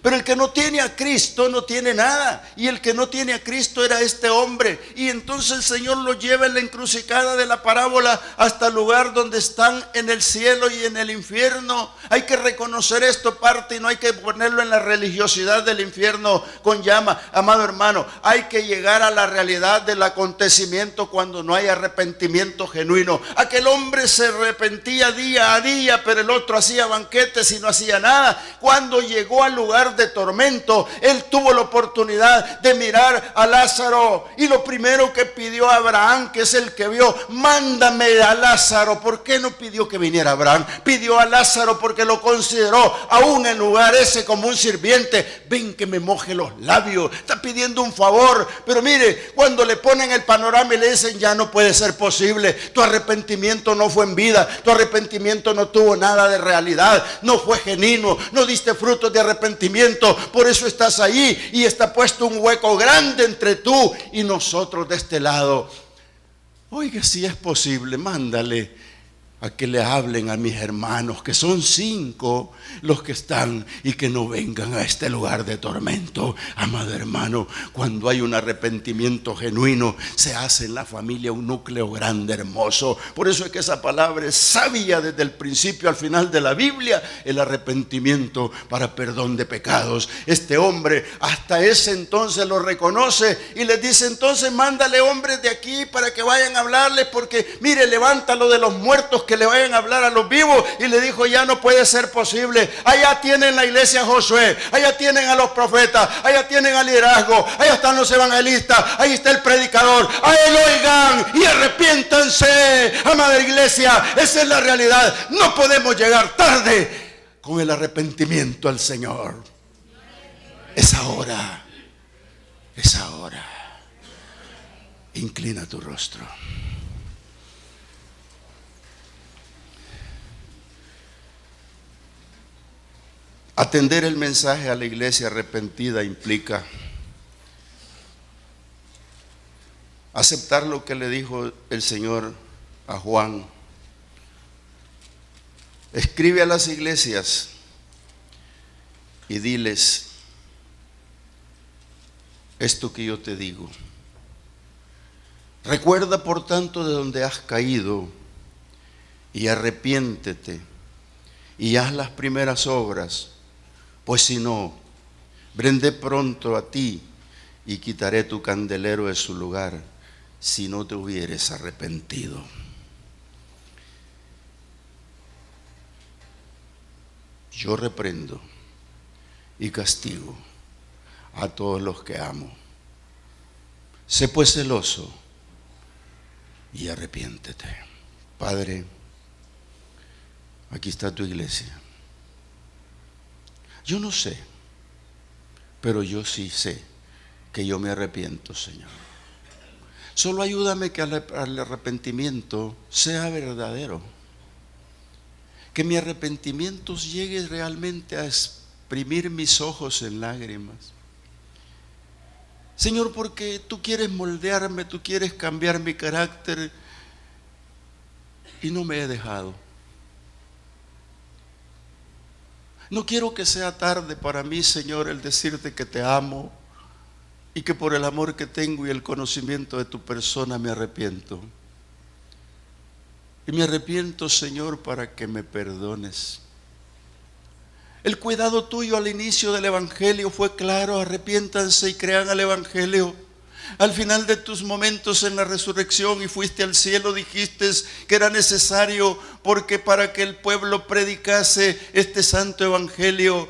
[SPEAKER 2] Pero el que no tiene a Cristo no tiene nada. Y el que no tiene a Cristo era este hombre. Y entonces el Señor lo lleva en la encrucijada de la parábola hasta el lugar donde están en el cielo y en el infierno. Hay que reconocer esto parte, y no hay que ponerlo en la religiosidad del infierno con llama. Amado hermano, hay que llegar a la realidad del acontecimiento cuando no hay arrepentimiento genuino. Aquel hombre se arrepentía día a día, pero el otro hacía banquetes y no hacía nada. Cuando llegó al lugar de tormento, él tuvo la oportunidad de mirar a Lázaro, y lo primero que pidió a Abraham, que es el que vio: mándame a Lázaro. ¿Por qué no pidió que viniera Abraham? Pidió a Lázaro porque lo consideró aún en lugar ese como un sirviente. Ven que me moje los labios. Está pidiendo un favor. Pero mire, cuando le ponen el panorama y le dicen: ya no puede ser posible, tu arrepentimiento no fue en vida, tu arrepentimiento no tuvo nada de realidad, no fue genuino, no diste frutos de arrepentimiento, por eso estás ahí, y está puesto un hueco grande entre tú y nosotros de este lado. Oiga, si es posible, mándale a que le hablen a mis hermanos, que son 5 los que están, y que no vengan a este lugar de tormento. Amado hermano, cuando hay un arrepentimiento genuino, se hace en la familia un núcleo grande, hermoso. Por eso es que esa palabra es sabia desde el principio al final de la Biblia: el arrepentimiento para perdón de pecados. Este hombre hasta ese entonces lo reconoce y les dice: entonces mándale hombres de aquí para que vayan a hablarles, porque mire, levántalo de los muertos, que le vayan a hablar a los vivos. Y le dijo: ya no puede ser posible. Allá tienen la iglesia Josué, allá tienen a los profetas, allá tienen al liderazgo, allá están los evangelistas, ahí está el predicador. A él oigan y arrepiéntanse. Amada iglesia, esa es la realidad. No podemos llegar tarde con el arrepentimiento al Señor. Es ahora, es ahora. Inclina tu rostro. Atender el mensaje a la iglesia arrepentida implica aceptar lo que le dijo el Señor a Juan. Escribe a las iglesias y diles esto que yo te digo. Recuerda por tanto de donde has caído y arrepiéntete y haz las primeras obras, pues si no, vendré pronto a ti y quitaré tu candelero de su lugar si no te hubieres arrepentido. Yo reprendo y castigo a todos los que amo. Sé pues celoso y arrepiéntete. Padre, aquí está tu iglesia. Yo no sé, pero yo sí sé que yo me arrepiento, Señor. Solo ayúdame que al arrepentimiento sea verdadero. Que mi arrepentimiento llegue realmente a exprimir mis ojos en lágrimas. Señor, porque tú quieres moldearme, tú quieres cambiar mi carácter y no me he dejado. No quiero que sea tarde para mí, Señor, el decirte que te amo y que por el amor que tengo y el conocimiento de tu persona me arrepiento. Y me arrepiento, Señor, para que me perdones. El cuidado tuyo al inicio del Evangelio fue claro: arrepiéntanse y crean al Evangelio. Al final de tus momentos en la resurrección y fuiste al cielo, dijiste que era necesario porque para que el pueblo predicase este santo Evangelio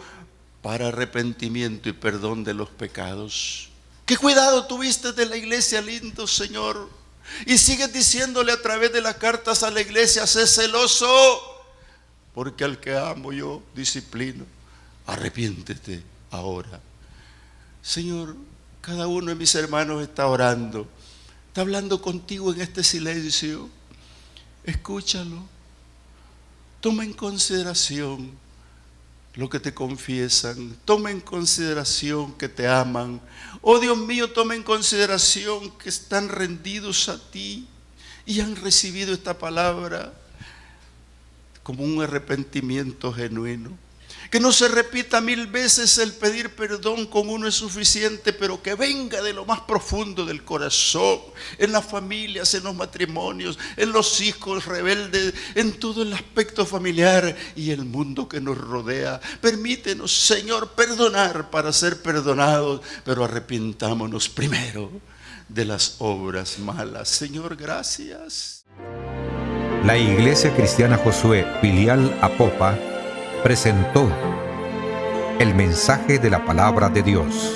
[SPEAKER 2] para arrepentimiento y perdón de los pecados. ¿Qué cuidado tuviste de la iglesia, lindo Señor? Y sigues diciéndole a través de las cartas a la iglesia: sé celoso, porque al que amo yo disciplino. Arrepiéntete ahora. Señor, cada uno de mis hermanos está orando, está hablando contigo en este silencio. Escúchalo. Toma en consideración lo que te confiesan. Toma en consideración que te aman. Oh Dios mío, toma en consideración que están rendidos a ti y han recibido esta palabra como un arrepentimiento genuino. Que no se repita 1000 veces el pedir perdón, con uno es suficiente, pero que venga de lo más profundo del corazón, en las familias, en los matrimonios, en los hijos rebeldes, en todo el aspecto familiar y el mundo que nos rodea. Permítenos, Señor, perdonar para ser perdonados, pero arrepintámonos primero de las obras malas. Señor, gracias.
[SPEAKER 1] La Iglesia Cristiana Josué, filial Apopa, presentó el mensaje de la palabra de Dios.